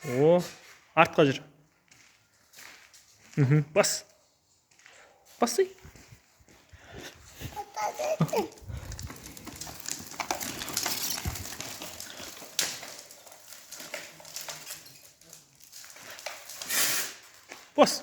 О, артқа жүр. Бас. Басый. Бас.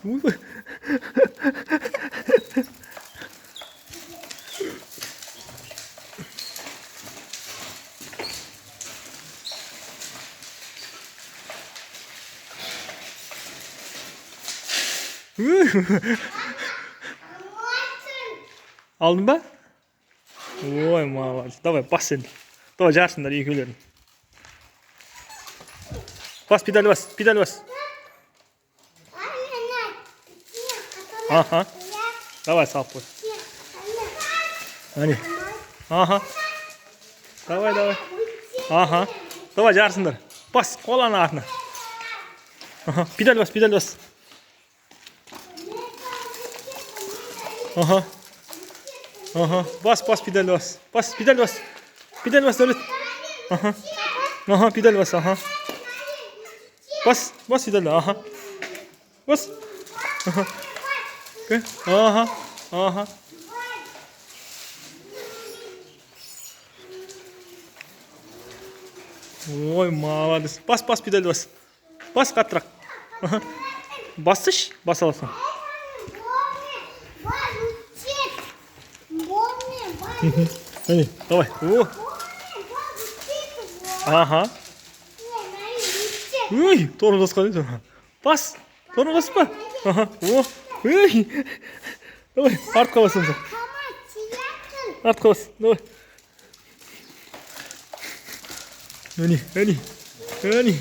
Aldın ба? Ой, молодец. Давай, бас енді. Давай, жарсыңдар екеулерін. Бас, педаль бас, педаль бас. Ага. Давай, салып қой. Әне. Ага. Давай, давай. Ага. Давай, жарсыңдар. Бас, қоланы артына. Ага. Педаль бас, педаль бас. Ага. Ага. Бас, бас, педаль бас. Бас, педаль бас. Педаль бас, Дәулет. Ага. Ага, педаль бас, ага. Бас, бас, педаль, ага. Бас. Ага. Ага. Ага. Ой, молодец. Бас, бас, педаль бас. Бас, қаттырақ. Ага. Басыш, бас аласың. Әне, давай. О. Ага. Ой, торын басқа дейді. Бас, торын баспа. Ага. О. Ой. Давай, артқа басымыз. Артқа бас. Давай. Әне, әне. Әне.